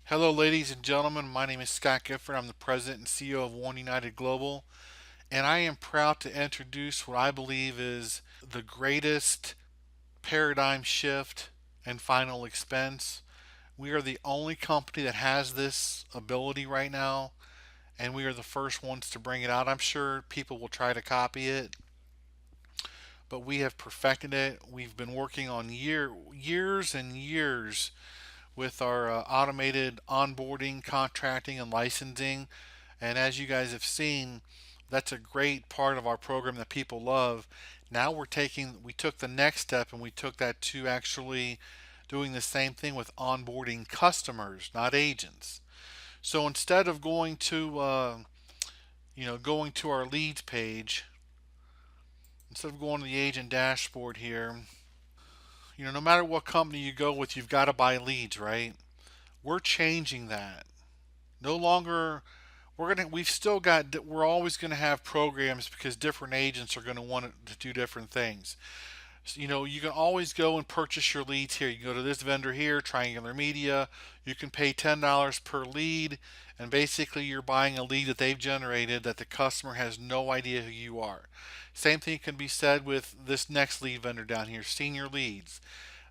Hello, ladies and gentlemen. My name is Scott Gifford. I'm the president and CEO of One United Global, and I am proud to introduce what I believe is the greatest paradigm shift in final expense. We are the only company that has this ability right now, and we are the first ones to bring it out. I'm sure people will try to copy it, but we have perfected it. We've been working on years and years with our automated onboarding, contracting, and licensing. And as you guys have seen, that's a great part of our program that people love. Now we took the next step and we took that to actually doing the same thing with onboarding customers, not agents. So instead of going to our leads page, instead of going to the agent dashboard here, no matter what company you go with, you've got to buy leads, right? We're changing that. No longer we're always going to have programs because different agents are going to want to do different things. So, you can always go and purchase your leads here. You can go to this vendor here, Triangular Media. You can pay $10 per lead, and basically you're buying a lead that they've generated that the customer has no idea who you are. Same thing can be said with this next lead vendor down here, Senior Leads.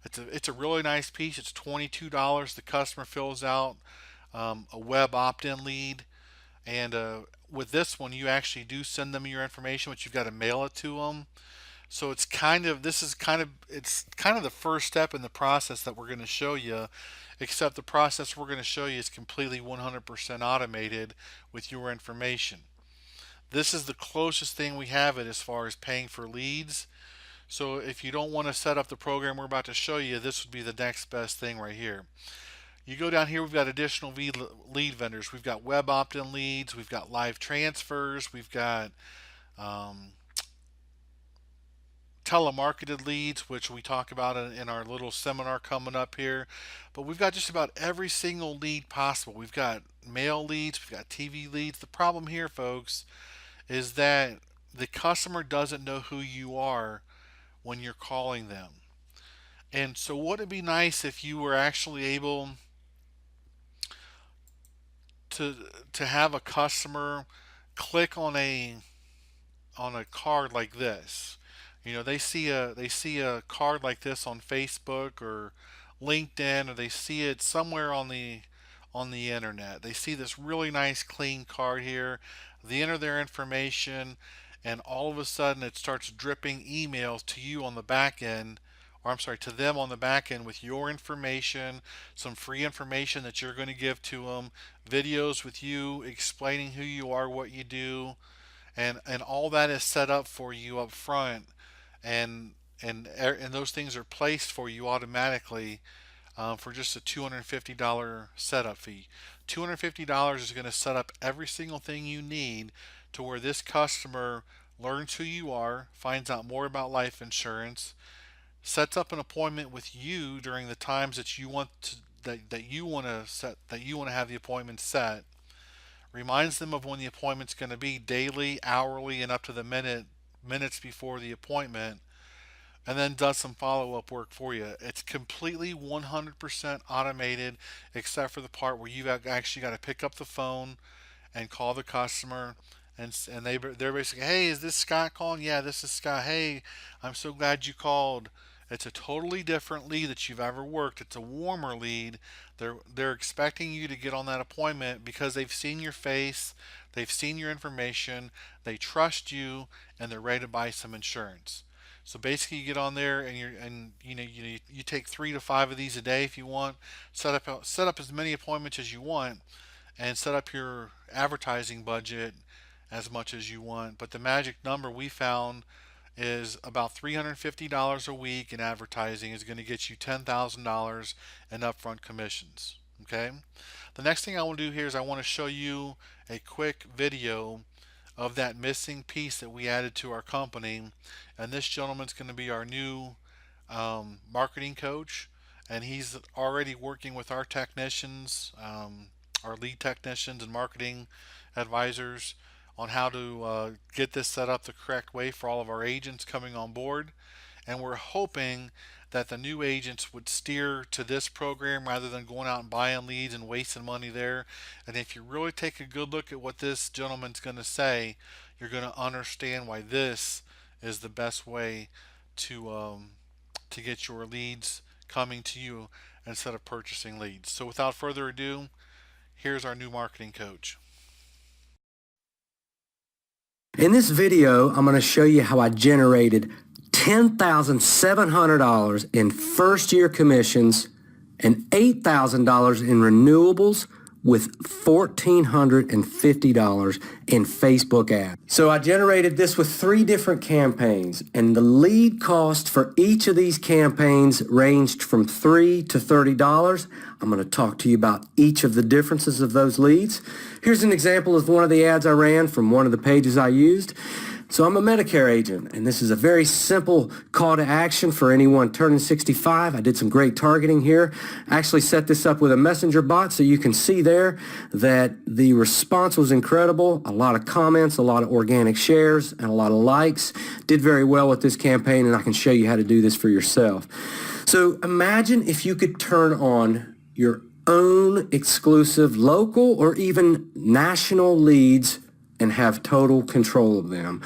It's a really nice piece. It's $22. The customer fills out a web opt-in lead, and with this one, you actually do send them your information, but you've got to mail it to them. So it's kind of the first step in the process that we're going to show you, except the process we're going to show you is completely 100% automated with your information. This is the closest thing we have it as far as paying for leads. So if you don't want to set up the program we're about to show you, this would be the next best thing right here. You go down here, we've got additional lead vendors. We've got web opt-in leads, we've got live transfers, we've got um, telemarketed leads, which we talk about in our little seminar coming up here. But we've got just about every single lead possible. We've got mail leads, we've got TV leads. The problem here, folks, is that the customer doesn't know who you are when you're calling them. And so, would it be nice if you were actually able to to have a customer click on a card like this? They see a card like this on Facebook or LinkedIn, or they see it somewhere on the internet. They see this really nice clean card here. They enter their information, and all of a sudden it starts dripping emails to you on the back end, or I'm sorry, to them on the back end with your information, some free information that you're going to give to them, videos with you explaining who you are, what you do, and all that is set up for you up front, and and those things are placed for you automatically for just a $250 setup fee. $250 is going to set up every single thing you need to where this customer learns who you are, finds out more about life insurance, sets up an appointment with you during the times that you want to have the appointment set, reminds them of when the appointment's going to be daily, hourly, and up to the minutes before the appointment, and then does some follow-up work for you. It's completely 100% automated, except for the part where you've actually got to pick up the phone and call the customer, and they're basically, hey, is this Scott calling? Yeah, this is Scott. Hey, I'm so glad you called. It's a totally different lead that you've ever worked. It's a warmer lead. They're expecting you to get on that appointment because they've seen your face, they've seen your information, they trust you, and they're ready to buy some insurance. So basically, you get on there and you take 3 to 5 of these a day if you want. Set up as many appointments as you want, and set up your advertising budget as much as you want. But the magic number we found is about $350 a week in advertising is going to get you $10,000 in upfront commissions. Okay? The next thing I want to do here is I want to show you a quick video of that missing piece that we added to our company. And this gentleman's going to be our new marketing coach, and he's already working with our technicians, our lead technicians and marketing advisors on how to get this set up the correct way for all of our agents coming on board. And we're hoping that the new agents would steer to this program rather than going out and buying leads and wasting money there. And if you really take a good look at what this gentleman's going to say, you're going to understand why this is the best way to get your leads coming to you instead of purchasing leads. So without further ado, here's our new marketing coach. In this video, I'm going to show you how I generated $10,700 in first-year commissions and $8,000 in renewables with $1,450 in Facebook ads. So I generated this with 3 different campaigns, and the lead cost for each of these campaigns ranged from $3 to $30. I'm going to talk to you about each of the differences of those leads. Here's an example of one of the ads I ran from one of the pages I used. So I'm a Medicare agent, and this is a very simple call to action for anyone turning 65. I did some great targeting here. I actually set this up with a messenger bot, so you can see there that the response was incredible. A lot of comments, a lot of organic shares, and a lot of likes. Did very well with this campaign, and I can show you how to do this for yourself. So imagine if you could turn on your own exclusive local or even national leads and have total control of them.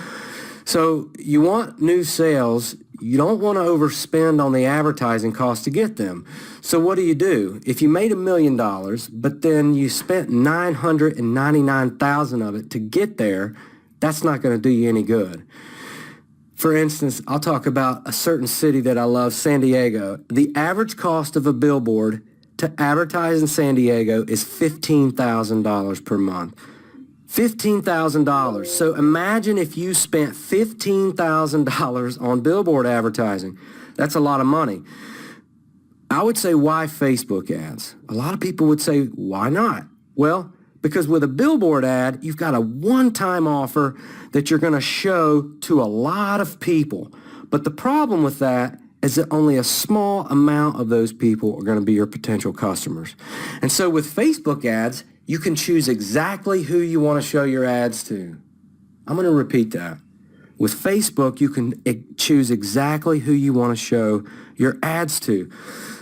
So you want new sales. You don't want to overspend on the advertising cost to get them. So what do? If you made $1 million, but then you spent $999,000 of it to get there, that's not going to do you any good. For instance, I'll talk about a certain city that I love, San Diego. The average cost of a billboard to advertise in San Diego is $15,000 per month. $15,000. So imagine if you spent $15,000 on billboard advertising. That's a lot of money. I would say, why Facebook ads? A lot of people would say, why not? Well, because with a billboard ad, you've got a one-time offer that you're going to show to a lot of people. But the problem with that is that only a small amount of those people are going to be your potential customers. And so with Facebook ads, you can choose exactly who you want to show your ads to. I'm going to repeat that. With Facebook, you can choose exactly who you want to show your ads to.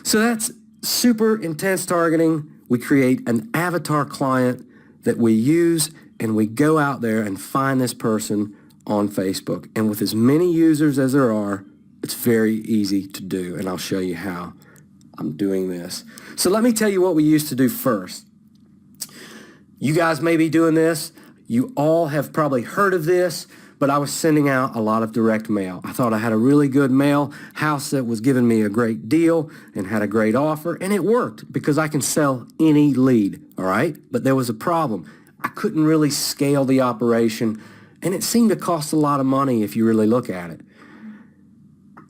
So that's super intense targeting. We create an avatar client that we use, and we go out there and find this person on Facebook. And with as many users as there are, it's very easy to do, and I'll show you how I'm doing this. So let me tell you what we used to do first. You guys may be doing this. You all have probably heard of this, but I was sending out a lot of direct mail. I thought I had a really good mail house that was giving me a great deal and had a great offer, and it worked because I can sell any lead, all right? But there was a problem. I couldn't really scale the operation, and it seemed to cost a lot of money if you really look at it.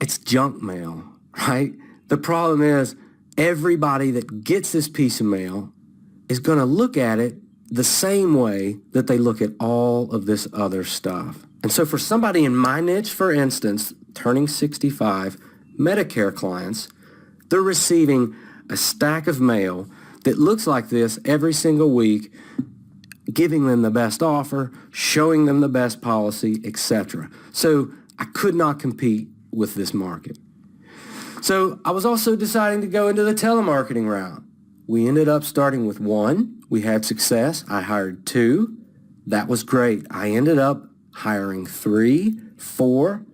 It's junk mail, right? The problem is everybody that gets this piece of mail is going to look at it the same way that they look at all of this other stuff. And so for somebody in my niche, for instance, turning 65, Medicare clients, they're receiving a stack of mail that looks like this every single week, giving them the best offer, showing them the best policy, etc. So I could not compete with this market. So I was also deciding to go into the telemarketing route. We ended up starting with 1. We had success. I hired 2. That was great. I ended up hiring 3, 4,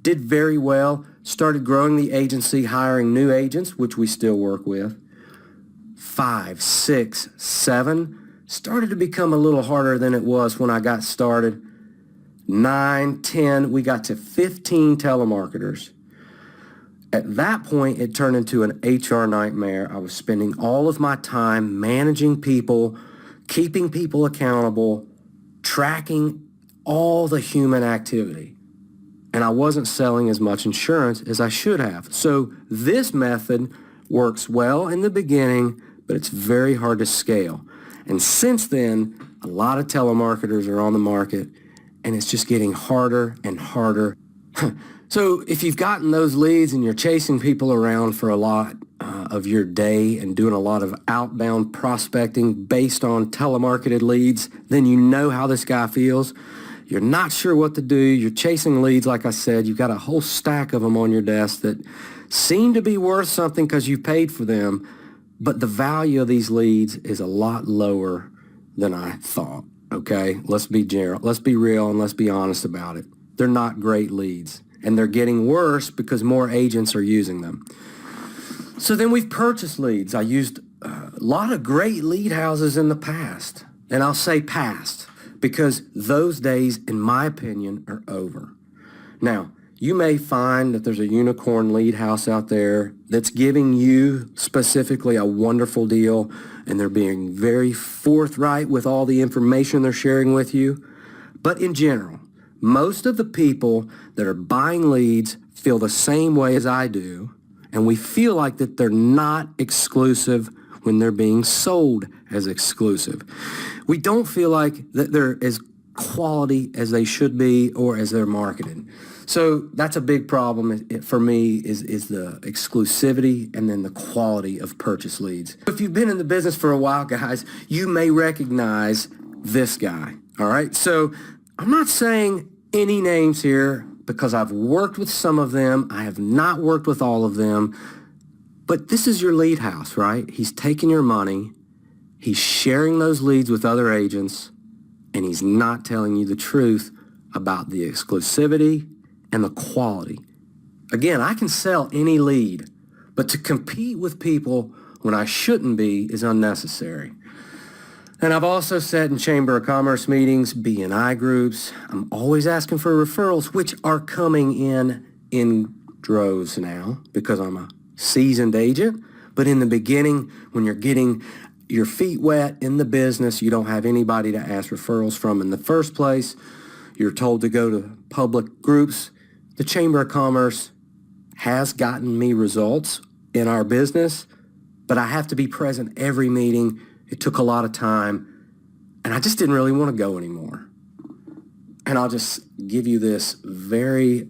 did very well, started growing the agency, hiring new agents, which we still work with. 5, 6, 7, started to become a little harder than it was when I got started. 9, 10, we got to 15 telemarketers. At that point, it turned into an HR nightmare. I was spending all of my time managing people, keeping people accountable, tracking all the human activity. And I wasn't selling as much insurance as I should have. So this method works well in the beginning, but it's very hard to scale. And since then, a lot of telemarketers are on the market, and it's just getting harder and harder. So if you've gotten those leads and you're chasing people around for a lot of your day and doing a lot of outbound prospecting based on telemarketed leads, then you know how this guy feels. You're not sure what to do. You're chasing leads, like I said. You've got a whole stack of them on your desk that seem to be worth something because you paid for them, but the value of these leads is a lot lower than I thought, okay? Let's be real, and let's be honest about it. They're not great leads, and they're getting worse because more agents are using them. So then we've purchased leads. I used a lot of great lead houses in the past, and I'll say past because those days, in my opinion, are over. Now, you may find that there's a unicorn lead house out there that's giving you specifically a wonderful deal, and they're being very forthright with all the information they're sharing with you. But in general, most of the people that are buying leads feel the same way as I do, and we feel like that they're not exclusive when they're being sold as exclusive. We don't feel like that they're as quality as they should be or as they're marketed. So that's a big problem for me is the exclusivity and then the quality of purchase leads. If you've been in the business for a while, guys, you may recognize this guy, all right? So I'm not saying any names here because I've worked with some of them. I have not worked with all of them. But this is your lead house, right? He's taking your money. He's sharing those leads with other agents, and he's not telling you the truth about the exclusivity and the quality. Again, I can sell any lead, but to compete with people when I shouldn't be is unnecessary. And I've also sat in Chamber of Commerce meetings, BNI groups. I'm always asking for referrals, which are coming in droves now because I'm a seasoned agent. But in the beginning, when you're getting your feet wet in the business, you don't have anybody to ask referrals from in the first place. You're told to go to public groups. The Chamber of Commerce has gotten me results in our business, but I have to be present every meeting. It took a lot of time, and I just didn't really want to go anymore. And I'll just give you this very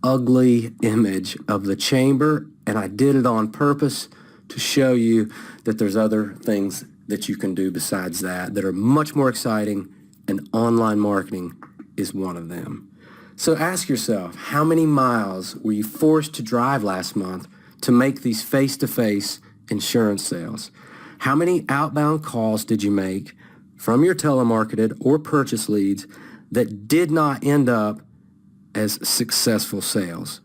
ugly image of the chamber, and I did it on purpose to show you that there's other things that you can do besides that are much more exciting, and online marketing is one of them. So ask yourself, how many miles were you forced to drive last month to make these face-to-face insurance sales? How many outbound calls did you make from your telemarketed or purchase leads that did not end up as successful sales?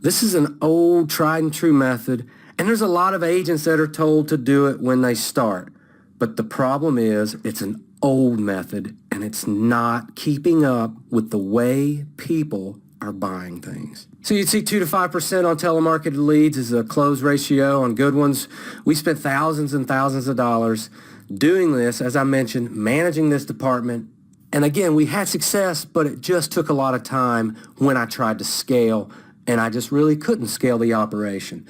This is an old tried and true method, and there's a lot of agents that are told to do it when they start. But the problem is it's an old method, and it's not keeping up with the way people are buying things. So you'd see 2 to 5% on telemarketed leads is a close ratio on good ones. We spent thousands and thousands of dollars doing this, as I mentioned, managing this department. And again, we had success, but it just took a lot of time when I tried to scale, and I just really couldn't scale the operation.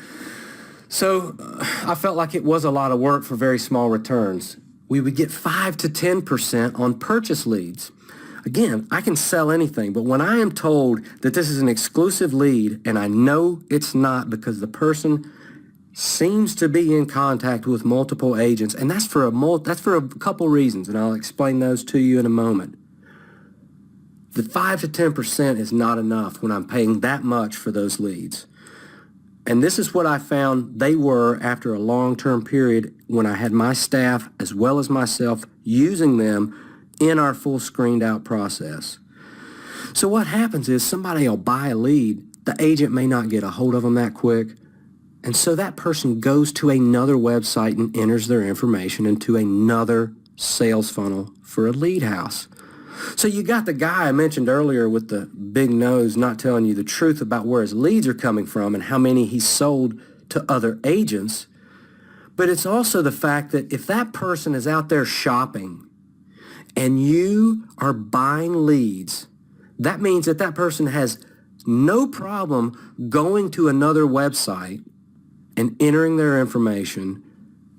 So I felt like it was a lot of work for very small returns. We would get 5 to 10% on purchase leads. Again, I can sell anything, but when I am told that this is an exclusive lead, and I know it's not because the person seems to be in contact with multiple agents, and that's for a couple reasons, and I'll explain those to you in a moment. The 5 to 10% is not enough when I'm paying that much for those leads. And this is what I found they were after a long-term period when I had my staff as well as myself using them in our full screened out process. So what happens is somebody will buy a lead, the agent may not get a hold of them that quick, and so that person goes to another website and enters their information into another sales funnel for a lead house. So you got the guy I mentioned earlier with the big nose not telling you the truth about where his leads are coming from and how many he's sold to other agents. But it's also the fact that if that person is out there shopping and you are buying leads, that means that that person has no problem going to another website and entering their information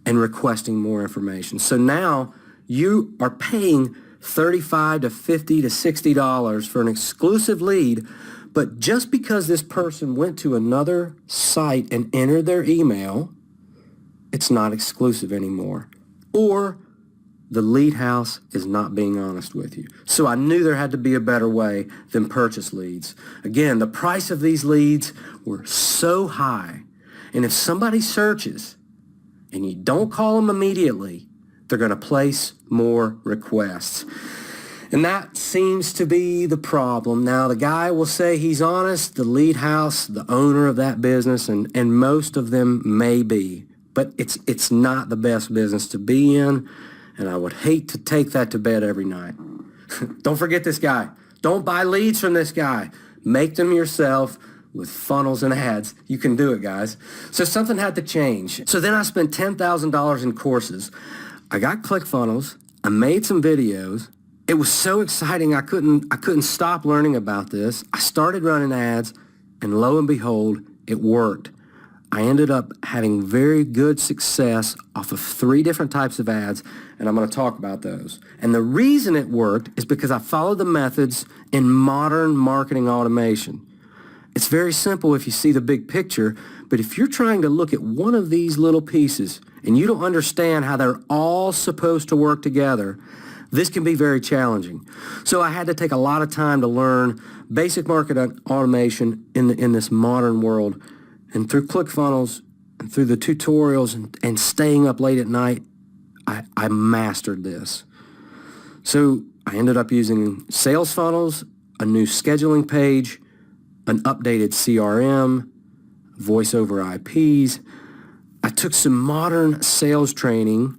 and requesting more information. So now you are paying $35 to $50 to $60 for an exclusive lead, but just because this person went to another site and entered their email, it's not exclusive anymore. Or the lead house is not being honest with you. So I knew there had to be a better way than purchase leads. Again, the price of these leads were so high. And if somebody searches and you don't call them immediately, they're going to place more requests. And that seems to be the problem. Now, the guy will say he's honest, the lead house, the owner of that business, and most of them may be. But it's not the best business to be in, and I would hate to take that to bed every night. Don't forget this guy. Don't buy leads from this guy. Make them yourself with funnels and ads. You can do it, guys. So something had to change. So then I spent $10,000 in courses. I got ClickFunnels. I made some videos. It was so exciting. I couldn't stop learning about this. I started running ads, and lo and behold, it worked. I ended up having very good success off of 3 different types of ads, and I'm going to talk about those. And the reason it worked is because I followed the methods in modern marketing automation. It's very simple if you see the big picture, but if you're trying to look at one of these little pieces and you don't understand how they're all supposed to work together, this can be very challenging. So I had to take a lot of time to learn basic market automation in this modern world. And through ClickFunnels and through the tutorials and staying up late at night, I mastered this. So I ended up using sales funnels, a new scheduling page, an updated CRM, voice over IPs. I took some modern sales training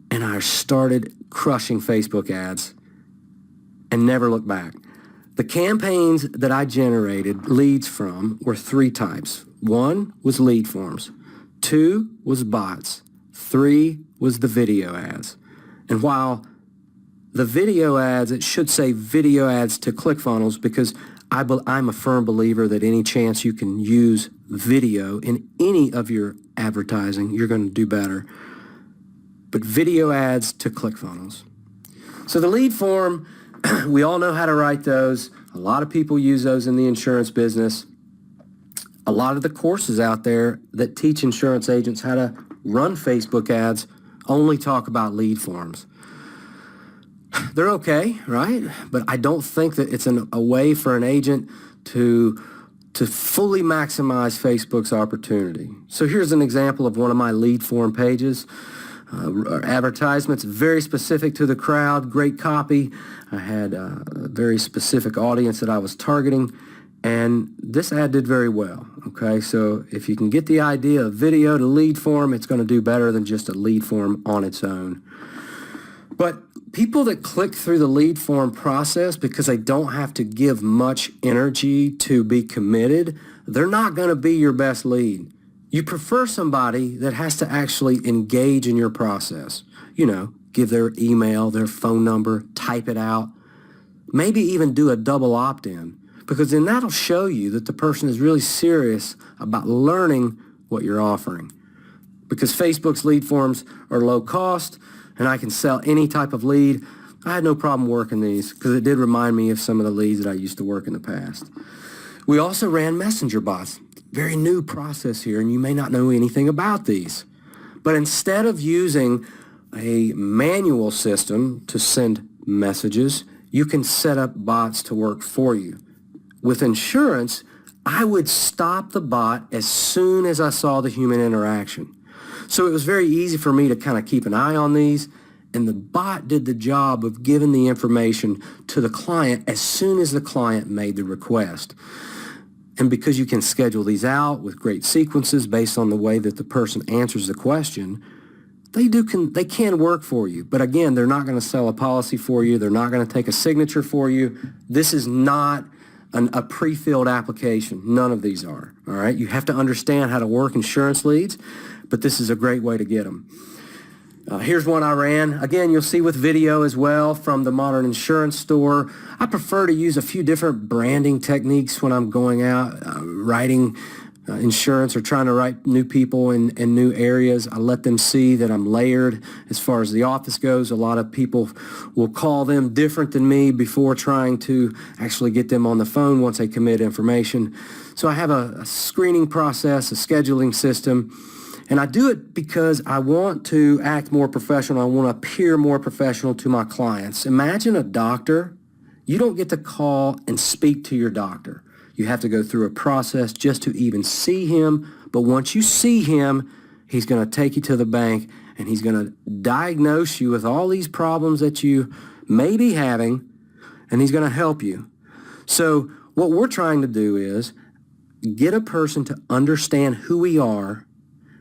and I started crushing Facebook ads and never looked back. The campaigns that I generated leads from were 3 types. 1 was lead forms. 2 was bots. 3 was the video ads. And while the video ads, it should say video ads to ClickFunnels because I'm a firm believer that any chance you can use video in any of your advertising, you're going to do better. But video ads to ClickFunnels. So the lead form, we all know how to write those. A lot of people use those in the insurance business. A lot of the courses out there that teach insurance agents how to run Facebook ads only talk about lead forms. They're okay, right? But I don't think that it's a way for an agent to fully maximize Facebook's opportunity. So here's an example of one of my lead form pages. Advertisements, very specific to the crowd, great copy. I had a very specific audience that I was targeting, and this ad did very well. Okay, so if you can get the idea of video to lead form, it's going to do better than just a lead form on its own. But people that click through the lead form process because they don't have to give much energy to be committed, they're not going to be your best lead. You prefer somebody that has to actually engage in your process. You know, give their email, their phone number, type it out. Maybe even do a double opt-in, because then that'll show you that the person is really serious about learning what you're offering. Because Facebook's lead forms are low cost, and I can sell any type of lead. I had no problem working these because it did remind me of some of the leads that I used to work in the past. We also ran messenger bots. Very new process here, and you may not know anything about these. But instead of using a manual system to send messages, you can set up bots to work for you. With insurance, I would stop the bot as soon as I saw the human interaction. So it was very easy for me to kind of keep an eye on these, and the bot did the job of giving the information to the client as soon as the client made the request. And because you can schedule these out with great sequences based on the way that the person answers the question, they can work for you. But again, they're not going to sell a policy for you. They're not going to take a signature for you. This is not a pre-filled application. None of these are. All right. You have to understand how to work insurance leads, but this is a great way to get them. Here's one I ran. Again, you'll see with video as well from the Modern Insurance Store. I prefer to use a few different branding techniques when I'm going out writing insurance or trying to write new people in new areas. I let them see that I'm layered as far as the office goes. A lot of people will call them different than me before trying to actually get them on the phone once they commit information. So I have a screening process, a scheduling system. And I do it because I want to act more professional. I want to appear more professional to my clients. Imagine a doctor. You don't get to call and speak to your doctor. You have to go through a process just to even see him. But once you see him, he's going to take you to the bank and he's going to diagnose you with all these problems that you may be having, and he's going to help you. So what we're trying to do is get a person to understand who we are.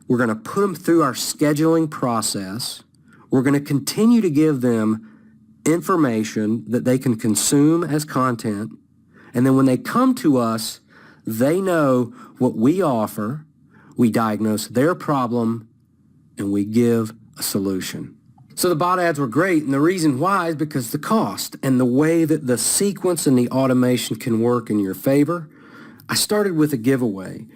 We're going to put them through our scheduling process. We're going to continue to give them information that they can consume as content. And then when they come to us, they know what we offer. We diagnose their problem, and we give a solution. So the bot ads were great, and the reason why is because the cost and the way that the sequence and the automation can work in your favor. I started with a giveaway.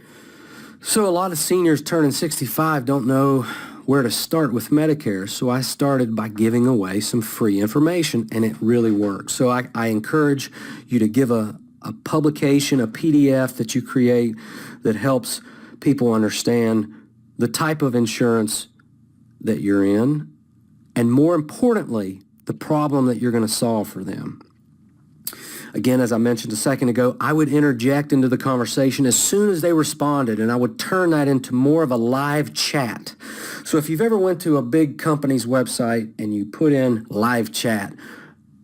So a lot of seniors turning 65 don't know where to start with Medicare, so I started by giving away some free information, and it really works. So I encourage you to give a publication, a PDF that you create that helps people understand the type of insurance that you're in, and more importantly, the problem that you're going to solve for them. Again, as I mentioned a second ago, I would interject into the conversation as soon as they responded, and I would turn that into more of a live chat. So if you've ever went to a big company's website and you put in live chat,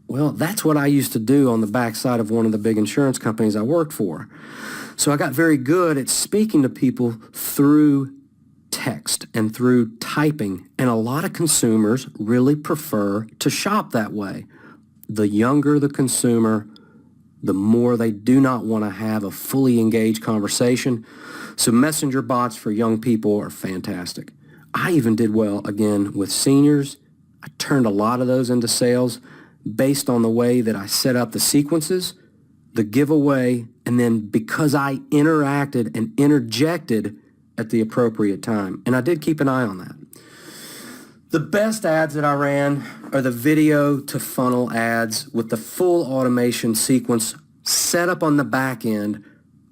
well, that's what I used to do on the backside of one of the big insurance companies I worked for. So I got very good at speaking to people through text and through typing, and a lot of consumers really prefer to shop that way. The younger the consumer, the more they do not want to have a fully engaged conversation. So messenger bots for young people are fantastic. I even did well, again, with seniors. I turned a lot of those into sales based on the way that I set up the sequences, the giveaway, and then because I interacted and interjected at the appropriate time. And I did keep an eye on that. The best ads that I ran are the video to funnel ads with the full automation sequence set up on the back end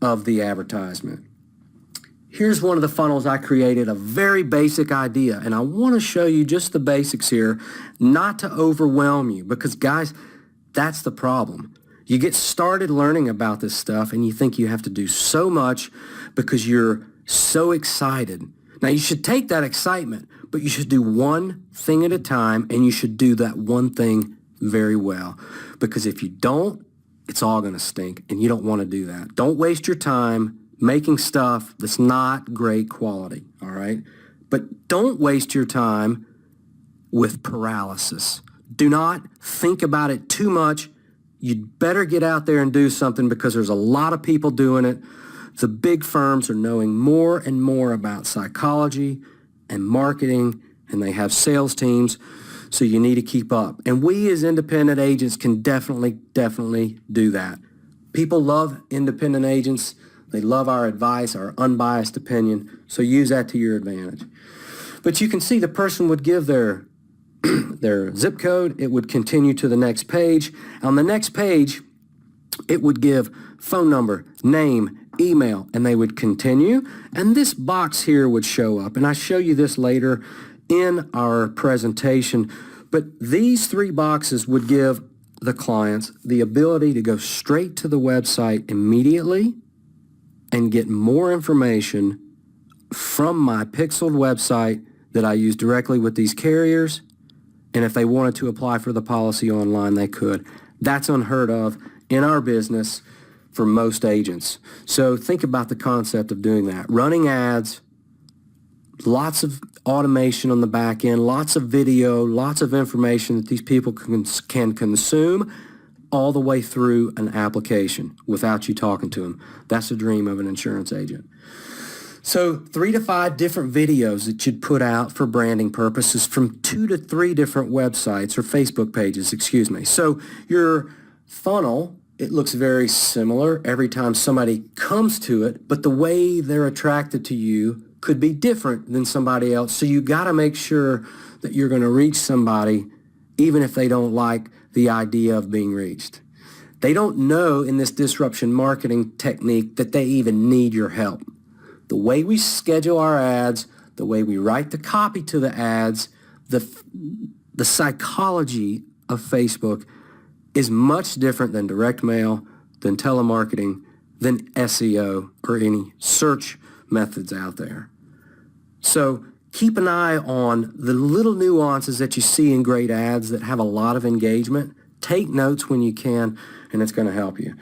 of the advertisement. Here's one of the funnels I created, a very basic idea, and I want to show you just the basics here, not to overwhelm you, because guys, that's the problem. You get started learning about this stuff and you think you have to do so much because you're so excited. Now, you should take that excitement, but you should do one thing at a time, and you should do that one thing very well. Because if you don't, it's all going to stink, and you don't want to do that. Don't waste your time making stuff that's not great quality, all right? But don't waste your time with paralysis. Do not think about it too much. You'd better get out there and do something, because there's a lot of people doing it. The big firms are knowing more and more about psychology and marketing, and they have sales teams, so you need to keep up. And we as independent agents can definitely do that. People love independent agents. They love our advice, our unbiased opinion, so use that to your advantage. But you can see the person would give their zip code. It would continue to the next page. On the next page, it would give phone number, name, email, and they would continue. And this box here would show up. And I show you this later in our presentation. But these three boxes would give the clients the ability to go straight to the website immediately and get more information from my pixeled website that I use directly with these carriers. And if they wanted to apply for the policy online, they could. That's unheard of in our business for most agents. So think about the concept of doing that. Running ads, lots of automation on the back end, lots of video, lots of information that these people can consume all the way through an application without you talking to them. That's the dream of an insurance agent. So 3 to 5 different videos that you'd put out for branding purposes from 2 to 3 different websites or Facebook pages, excuse me. So your funnel, it looks very similar every time somebody comes to it, but the way they're attracted to you could be different than somebody else. So you got to make sure that you're going to reach somebody even if they don't like the idea of being reached. They don't know in this disruption marketing technique that they even need your help. The way we schedule our ads, the way we write the copy to the ads, the psychology of Facebook is much different than direct mail, than telemarketing, than SEO or any search methods out there. So keep an eye on the little nuances that you see in great ads that have a lot of engagement. Take notes when you can, and it's going to help you.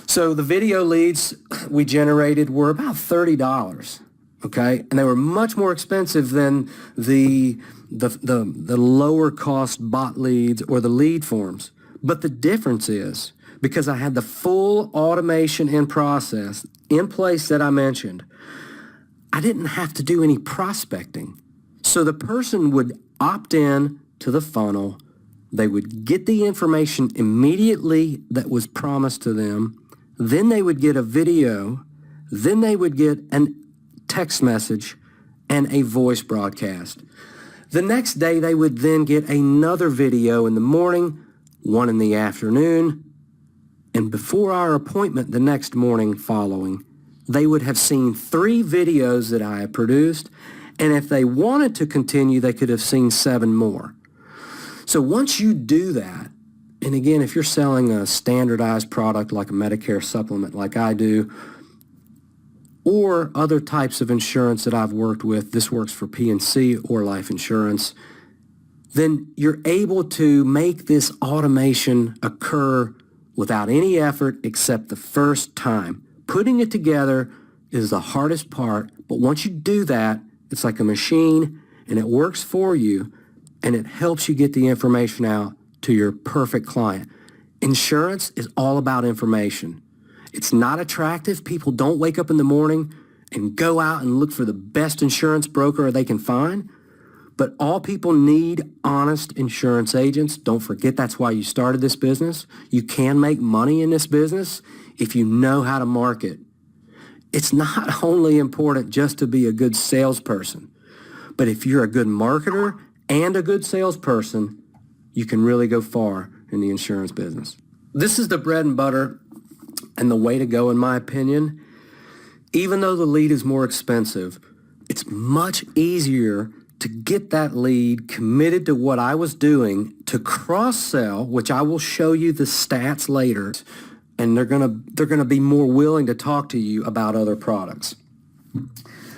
So the video leads we generated were about $30, okay? And they were much more expensive than the lower cost bot leads or the lead forms. But the difference is, because I had the full automation in process in place that I mentioned, I didn't have to do any prospecting. So the person would opt in to the funnel. They would get the information immediately that was promised to them. Then they would get a video. Then they would get a text message and a voice broadcast. The next day, they would then get another video in the morning, one in the afternoon, and before our appointment the next morning following, they would have seen 3 videos that I had produced, and if they wanted to continue, they could have seen 7 more. So once you do that, and again, if you're selling a standardized product like a Medicare supplement like I do, or other types of insurance that I've worked with, this works for P&C or life insurance, then you're able to make this automation occur without any effort except the first time. Putting it together is the hardest part, but once you do that, it's like a machine and it works for you and it helps you get the information out to your perfect client. Insurance is all about information. It's not attractive. People don't wake up in the morning and go out and look for the best insurance broker they can find. But all people need honest insurance agents. Don't forget that's why you started this business. You can make money in this business if you know how to market. It's not only important just to be a good salesperson, but if you're a good marketer and a good salesperson, you can really go far in the insurance business. This is the bread and butter and the way to go, in my opinion. Even though the lead is more expensive, it's much easier to get that lead committed to what I was doing, to cross-sell, which I will show you the stats later, and they're gonna be more willing to talk to you about other products.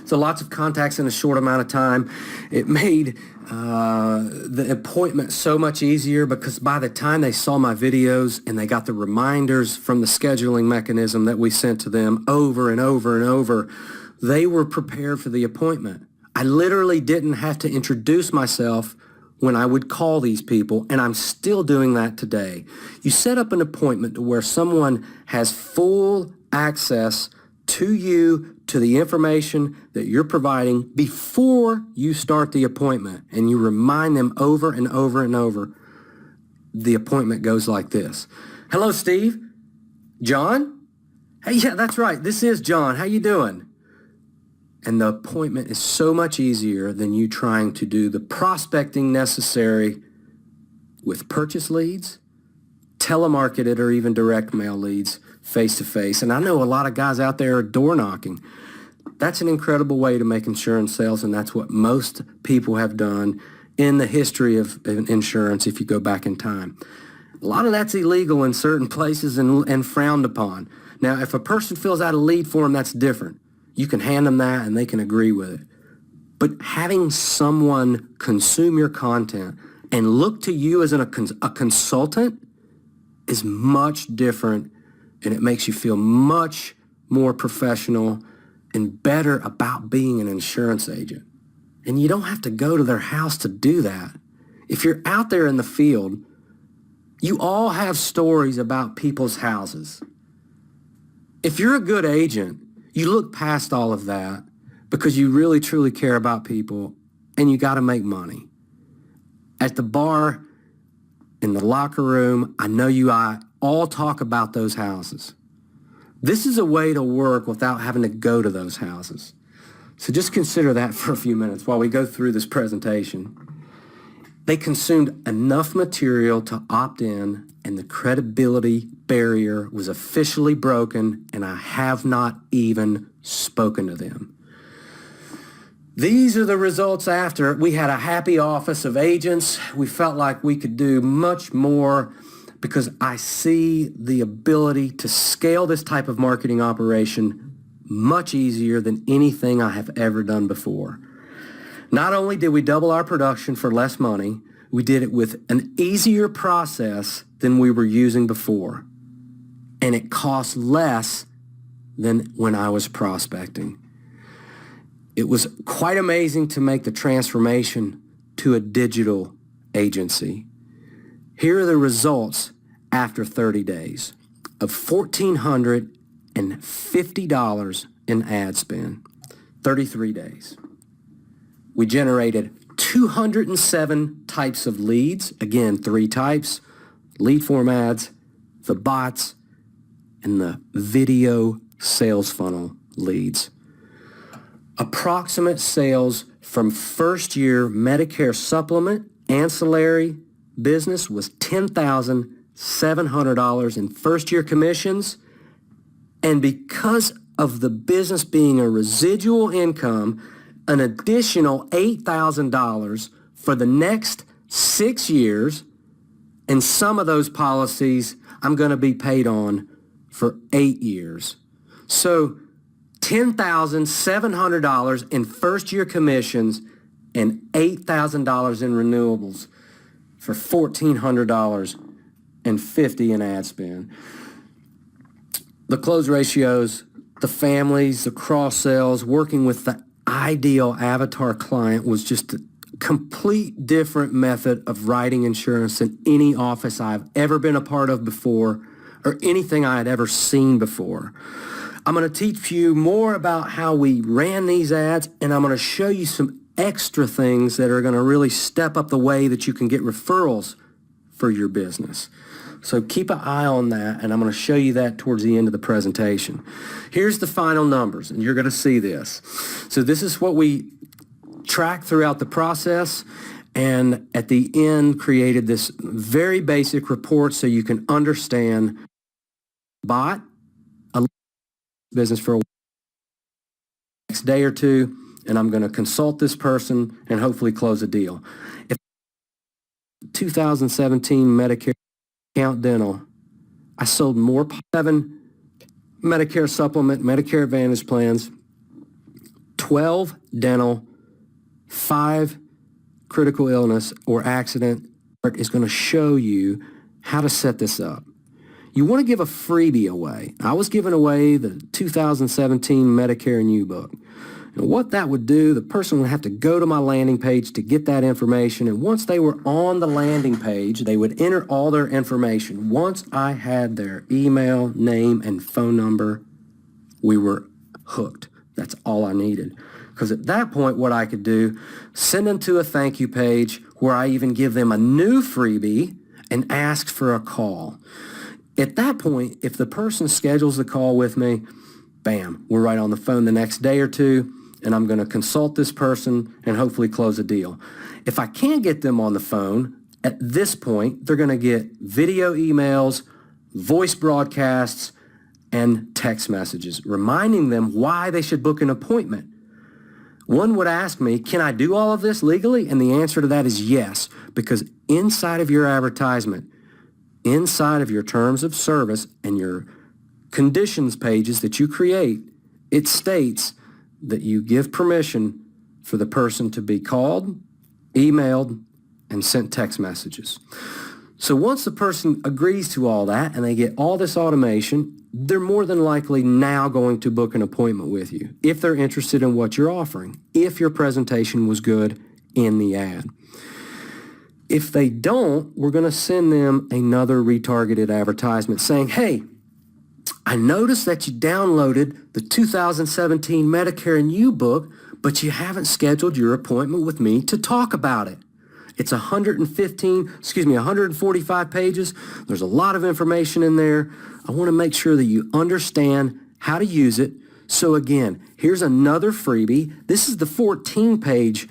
So lots of contacts in a short amount of time. It made the appointment so much easier because by the time they saw my videos and they got the reminders from the scheduling mechanism that we sent to them over and over and over, they were prepared for the appointment. I literally didn't have to introduce myself when I would call these people, and I'm still doing that today. You set up an appointment to where someone has full access to you, to the information that you're providing before you start the appointment, and you remind them over and over and over. The appointment goes like this. Hello, Steve. John? Hey, yeah, that's right. This is John. How you doing? And the appointment is so much easier than you trying to do the prospecting necessary with purchase leads, telemarketed, or even direct mail leads face-to-face. And I know a lot of guys out there are door knocking. That's an incredible way to make insurance sales, and that's what most people have done in the history of insurance if you go back in time. A lot of that's illegal in certain places and frowned upon. Now, if a person fills out a lead form, that's different. You can hand them that and they can agree with it. But having someone consume your content and look to you as a consultant is much different, and it makes you feel much more professional and better about being an insurance agent. And you don't have to go to their house to do that. If you're out there in the field, you all have stories about people's houses. If you're a good agent, you look past all of that because you really truly care about people and you got to make money. At the bar, in the locker room, I know you all talk about those houses. This is a way to work without having to go to those houses. So just consider that for a few minutes while we go through this presentation. They consumed enough material to opt in, and the credibility barrier was officially broken, and I have not even spoken to them. These are the results after. We had a happy office of agents. We felt like we could do much more because I see the ability to scale this type of marketing operation much easier than anything I have ever done before. Not only did we double our production for less money, we did it with an easier process than we were using before. And it cost less than when I was prospecting. It was quite amazing to make the transformation to a digital agency. Here are the results after 30 days of $1,450 in ad spend, 33 days. We generated 207 types of leads, again, 3 types, lead form ads, the bots, and the video sales funnel leads. Approximate sales from first year Medicare supplement ancillary business was $10,700 in first year commissions. And because of the business being a residual income, an additional $8,000 for the next 6 years. And some of those policies I'm going to be paid on for 8 years. So $10,700 in first year commissions and $8,000 in renewables for $1,400 and $50 in ad spend. The close ratios, the families, the cross sales, working with the ideal avatar client was just a complete different method of writing insurance than any office I've ever been a part of before or anything I had ever seen before. I'm going to teach you more about how we ran these ads, and I'm going to show you some extra things that are going to really step up the way that you can get referrals for your business. So keep an eye on that, and I'm going to show you that towards the end of the presentation. Here's the final numbers, and you're going to see this. So this is what we tracked throughout the process, and at the end created this very basic report so you can understand bot a business for a next day or two, and I'm going to consult this person and hopefully close a deal. If 2017 Medicare Account Dental, I sold more 7 Medicare supplement, Medicare Advantage plans, 12 dental, 5 critical illness or accident. Is going to show you how to set this up. You want to give a freebie away. I was giving away the 2017 Medicare and U book. And what that would do, the person would have to go to my landing page to get that information. And once they were on the landing page, they would enter all their information. Once I had their email, name, and phone number, we were hooked. That's all I needed. Because at that point, what I could do, send them to a thank you page where I even give them a new freebie and ask for a call. At that point, if the person schedules the call with me, bam, we're right on the phone the next day or two, and I'm going to consult this person and hopefully close a deal. If I can't get them on the phone, at this point, they're going to get video emails, voice broadcasts, and text messages, reminding them why they should book an appointment. One would ask me, can I do all of this legally? And the answer to that is yes, because inside of your advertisement, inside of your terms of service and your conditions pages that you create, it states that you give permission for the person to be called, emailed, and sent text messages. So once the person agrees to all that and they get all this automation, they're more than likely now going to book an appointment with you if they're interested in what you're offering, if your presentation was good in the ad. If they don't, we're going to send them another retargeted advertisement saying, hey, I noticed that you downloaded the 2017 Medicare and U book, but you haven't scheduled your appointment with me to talk about it. It's 145 pages. There's a lot of information in there. I want to make sure that you understand how to use it. So again, here's another freebie. This is the 14-page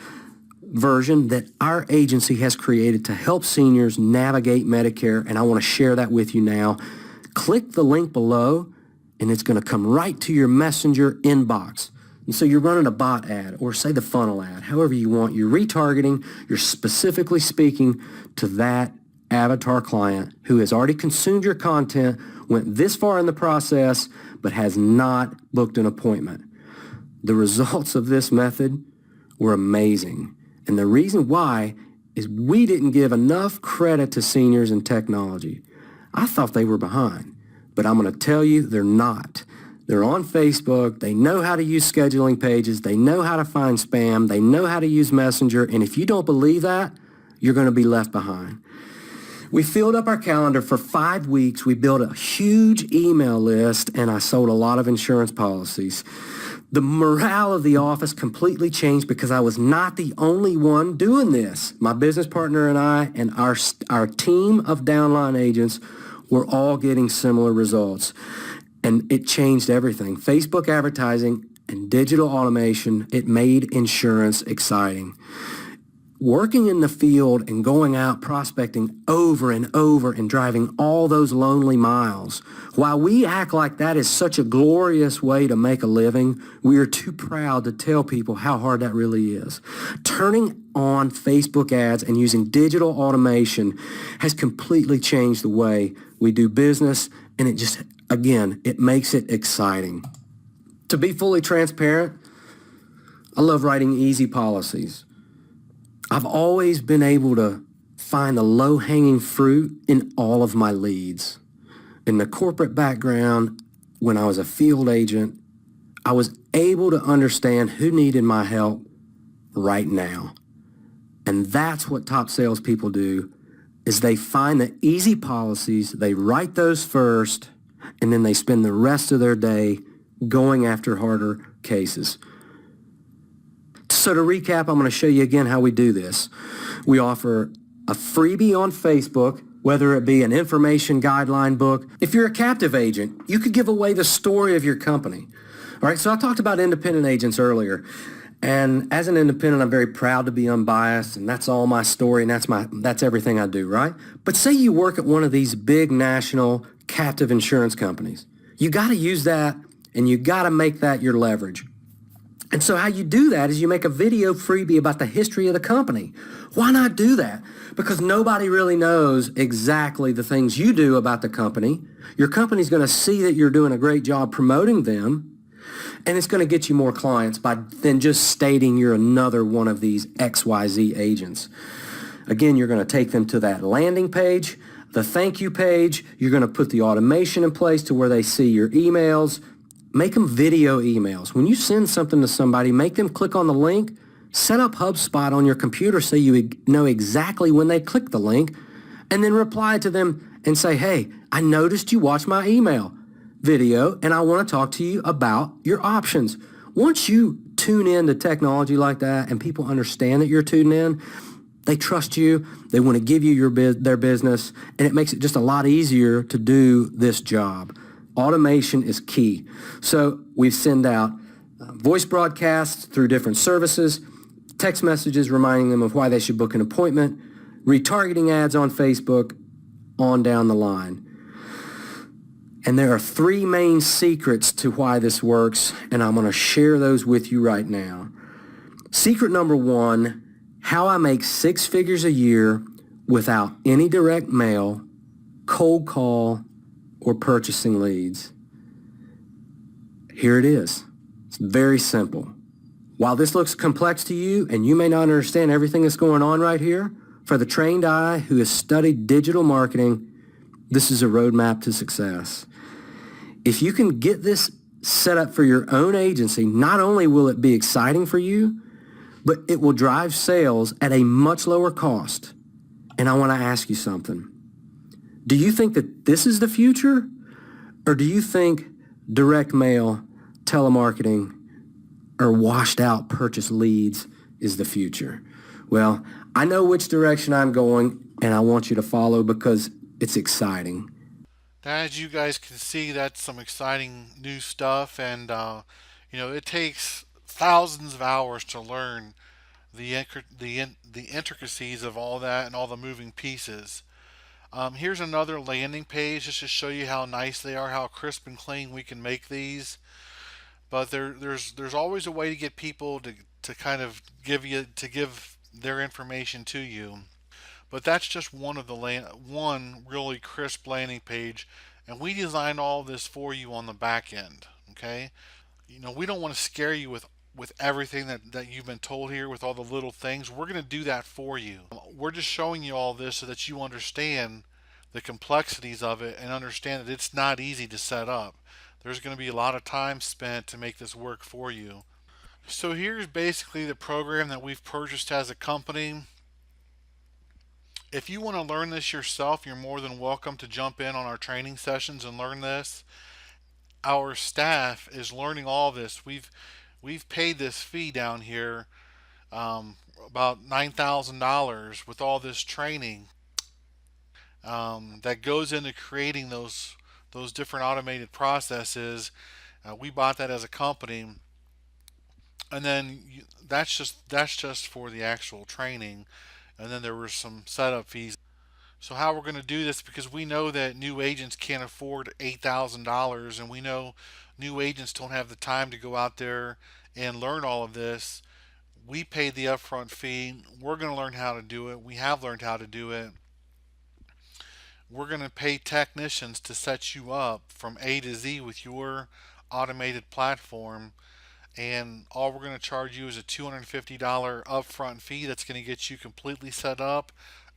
version that our agency has created to help seniors navigate Medicare, and I want to share that with you now. Click the link below, and it's going to come right to your messenger inbox. And so you're running a bot ad or say the funnel ad, however you want. You're retargeting. You're specifically speaking to that avatar client who has already consumed your content, went this far in the process, but has not booked an appointment. The results of this method were amazing. And the reason why is we didn't give enough credit to seniors in technology. I thought they were behind, but I'm going to tell you they're not. They're on Facebook. They know how to use scheduling pages. They know how to find spam. They know how to use Messenger. And if you don't believe that, you're going to be left behind. We filled up our calendar for 5 weeks. We built a huge email list, and I sold a lot of insurance policies. The morale of the office completely changed because I was not the only one doing this. My business partner and I and our team of downline agents were all getting similar results. And it changed everything. Facebook advertising and digital automation, it made insurance exciting. Working in the field and going out prospecting over and over and driving all those lonely miles. While we act like that is such a glorious way to make a living, we are too proud to tell people how hard that really is. Turning on Facebook ads and using digital automation has completely changed the way we do business, and it just, again, it makes it exciting. To be fully transparent, I love writing easy policies. I've always been able to find the low-hanging fruit in all of my leads. In the corporate background, when I was a field agent, I was able to understand who needed my help right now. And that's what top salespeople do, is they find the easy policies, they write those first, and then they spend the rest of their day going after harder cases. So to recap, I'm going to show you again how we do this. We offer a freebie on Facebook, whether it be an information guideline book. If you're a captive agent, you could give away the story of your company. All right, so I talked about independent agents earlier. And as an independent, I'm very proud to be unbiased, and that's all my story, and that's everything I do, right? But say you work at one of these big national captive insurance companies. You got to use that, and you got to make that your leverage. And so how you do that is you make a video freebie about the history of the company. Why not do that? Because nobody really knows exactly the things you do about the company. Your company's going to see that you're doing a great job promoting them, and it's going to get you more clients by then just stating you're another one of these XYZ agents. Again, you're going to take them to that landing page, the thank you page. You're going to put the automation in place to where they see your emails. Make them video emails. When you send something to somebody, make them click on the link. Set up HubSpot on your computer so you know exactly when they click the link, and then reply to them and say, hey, I noticed you watched my email video, and I want to talk to you about your options. Once you tune in to technology like that and people understand that you're tuning in, they trust you. They want to give you their business, and it makes it just a lot easier to do this job. Automation is key. So we send out voice broadcasts through different services, text messages reminding them of why they should book an appointment, retargeting ads on Facebook, on down the line. And there are 3 main secrets to why this works, and I'm going to share those with you right now. Secret number 1, how I make 6 figures a year without any direct mail, cold call, or purchasing leads. Here it is. It's very simple. While this looks complex to you and you may not understand everything that's going on right here, for the trained eye who has studied digital marketing, this is a roadmap to success. If you can get this set up for your own agency, not only will it be exciting for you, but it will drive sales at a much lower cost. And I want to ask you something. Do you think that this is the future? Or do you think direct mail, telemarketing, or washed out purchase leads is the future? Well, I know which direction I'm going, and I want you to follow because it's exciting. As you guys can see, that's some exciting new stuff, and it takes thousands of hours to learn the intricacies of all that and all the moving pieces. Here's another landing page just to show you how nice they are, how crisp and clean we can make these. but there's always a way to get people to kind of give their information to you. But that's just one of the one really crisp landing page, and we designed all this for you on the back end. Okay, we don't want to scare you with everything that you've been told here with all the little things. We're going to do that for you. We're just showing you all this so that you understand the complexities of it and understand that it's not easy to set up. There's going to be a lot of time spent to make this work for you. So here's basically the program that we've purchased as a company. If you want to learn this yourself, you're more than welcome to jump in on our training sessions and learn this. Our staff is learning all this. We've paid this fee down here, about $9,000 with all this training that goes into creating those different automated processes. We bought that as a company, and then that's just for the actual training, and then there were some setup fees. So how we're going to do this, because we know that new agents can't afford $8,000, and we know new agents don't have the time to go out there and learn all of this. We paid the upfront fee. We're going to learn how to do it. We have learned how to do it. We're going to pay technicians to set you up from A to Z with your automated platform. And all we're going to charge you is a $250 upfront fee that's going to get you completely set up.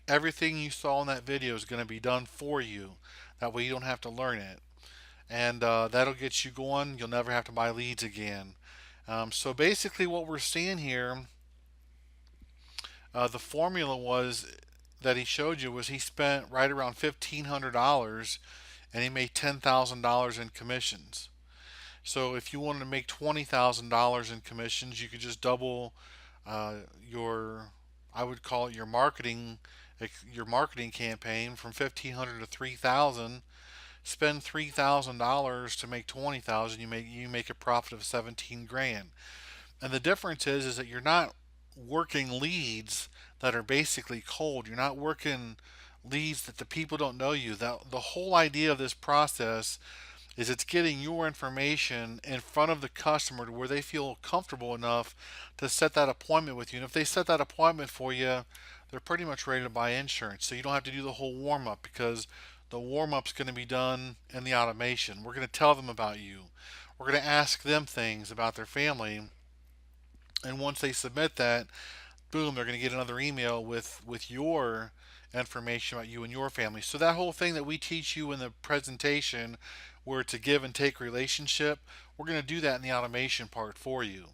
Everything you saw in that video is going to be done for you. That way you don't have to learn it. And that'll get you going. You'll never have to buy leads again. So basically, what we're seeing here, the formula was that he showed you was he spent right around $1,500 and he made $10,000 in commissions. So if you wanted to make $20,000 in commissions, you could just double uh, your, I would call it your marketing campaign from 1,500 to 3,000. Spend $3,000 to make 20,000. You make a profit of 17 grand. And the difference is that you're not working leads that are basically cold. You're not working leads that the people don't know you. The whole idea of this process is it's getting your information in front of the customer to where they feel comfortable enough to set that appointment with you. And if they set that appointment for you, they're pretty much ready to buy insurance. So you don't have to do the whole warm up, because the warm up's going to be done in the automation. We're going to tell them about you. We're going to ask them things about their family. And once they submit that, boom, they're going to get another email with your information about you and your family. So that whole thing that we teach you in the presentation, where it's a give and take relationship, we're going to do that in the automation part for you.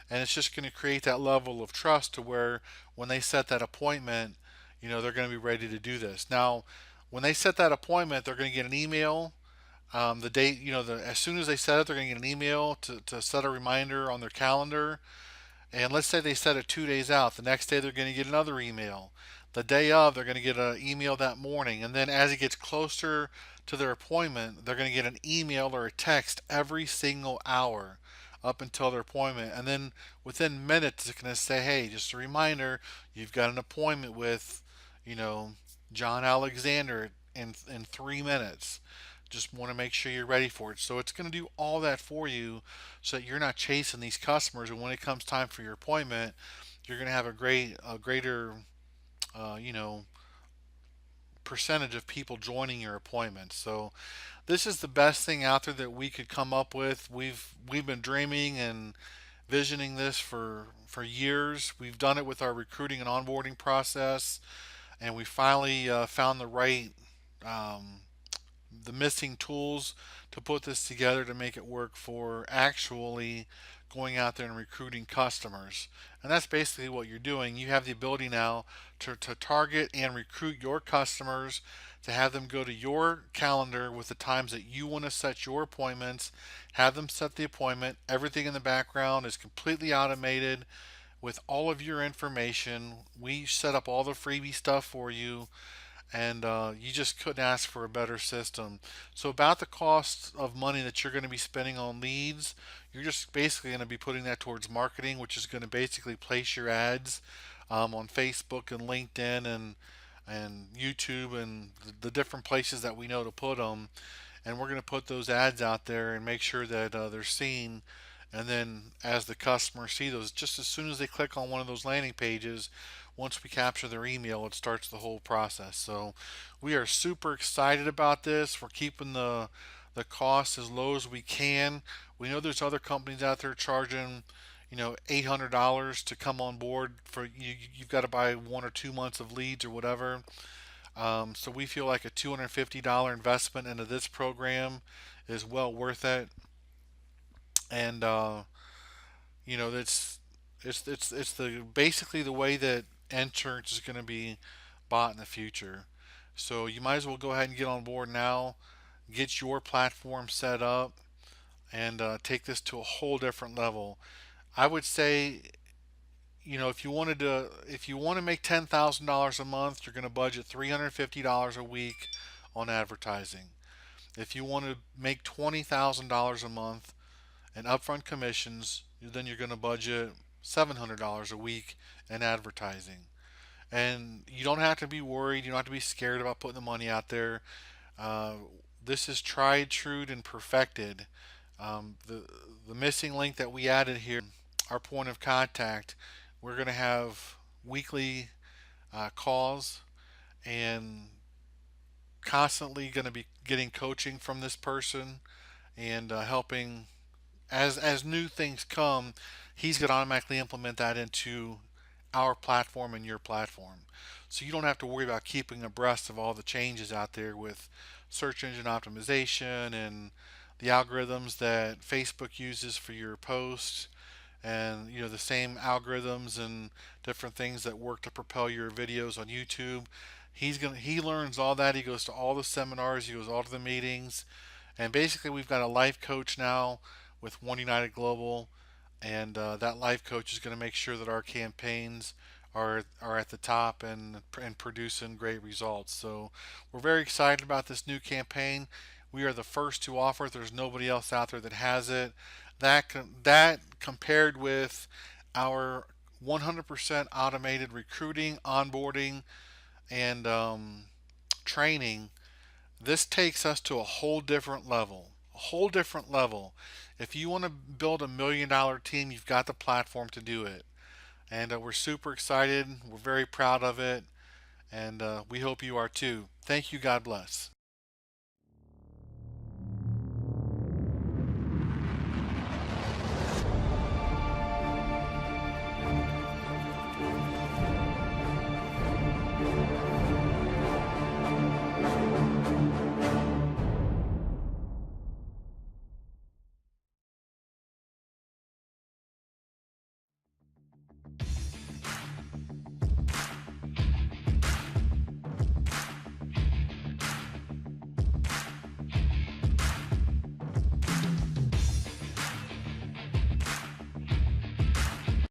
And it's just going to create that level of trust to where when they set that appointment, they're going to be ready to do this. Now, when they set that appointment, they're going to get an email. The date, as soon as they set it, they're going to get an email to set a reminder on their calendar. And let's say they set it 2 days out. The next day they're going to get another email. The day of, they're going to get an email that morning. And then as it gets closer to their appointment, they're going to get an email or a text every single hour up until their appointment. And then within minutes, it's going to say, hey, just a reminder, you've got an appointment with, you know, John Alexander in 3 minutes. Just want to make sure you're ready for it. So it's going to do all that for you so that you're not chasing these customers. And when it comes time for your appointment, you're going to have a greater, you know, percentage of people joining your appointment. So this is the best thing out there that we could come up with. We've been dreaming and visioning this for years. We've done it with our recruiting and onboarding process, and we finally found um, the missing tools to put this together to make it work for actually going out there and recruiting customers. And that's basically what you're doing. You have the ability now to target and recruit your customers, to have them go to your calendar with the times that you want to set your appointments, have them set the appointment. Everything in the background is completely automated with all of your information. We set up all the freebie stuff for you, and you just couldn't ask for a better system. So about the cost of money that you're going to be spending on leads, you're just basically going to be putting that towards marketing, which is going to basically place your ads on Facebook and LinkedIn and YouTube and the different places that we know to put them. And we're going to put those ads out there and make sure that they're seen And then as the customer see those, just as soon as they click on one of those landing pages, once we capture their email, it starts the whole process. So we are super excited about this. We're keeping the cost as low as we can. We know there's other companies out there charging, $800 to come on board for you. You've got to buy 1 or 2 months of leads or whatever. So we feel like a $250 investment into this program is well worth it. And it's the basically the way that insurance is going to be bought in the future. So you might as well go ahead and get on board now, get your platform set up, and take this to a whole different level. I would say, if you want to make $10,000 a month, you're going to budget $350 a week on advertising. If you want to make $20,000 a month in upfront commissions, then you're going to budget $700 a week in advertising. And you don't have to be worried. You don't have to be scared about putting the money out there. Uh, this is tried, true, and perfected. The missing link that we added here, our point of contact, we're going to have weekly calls and constantly going to be getting coaching from this person and helping as new things come. He's going to automatically implement that into our platform and your platform. So you don't have to worry about keeping abreast of all the changes out there with search engine optimization and the algorithms that Facebook uses for your posts, and the same algorithms and different things that work to propel your videos on YouTube. He learns all that. He goes to all the seminars, he goes all to the meetings, and basically we've got a life coach now with One United Global, and that life coach is going to make sure that our campaigns are at the top and producing great results. So we're very excited about this new campaign. We are the first to offer it. There's nobody else out there that has it. That compared with our 100% automated recruiting, onboarding, and training, this takes us to a whole different level. A whole different level. If you want to build $1 million team, you've got the platform to do it. And we're super excited. We're very proud of it. And we hope you are too. Thank you. God bless.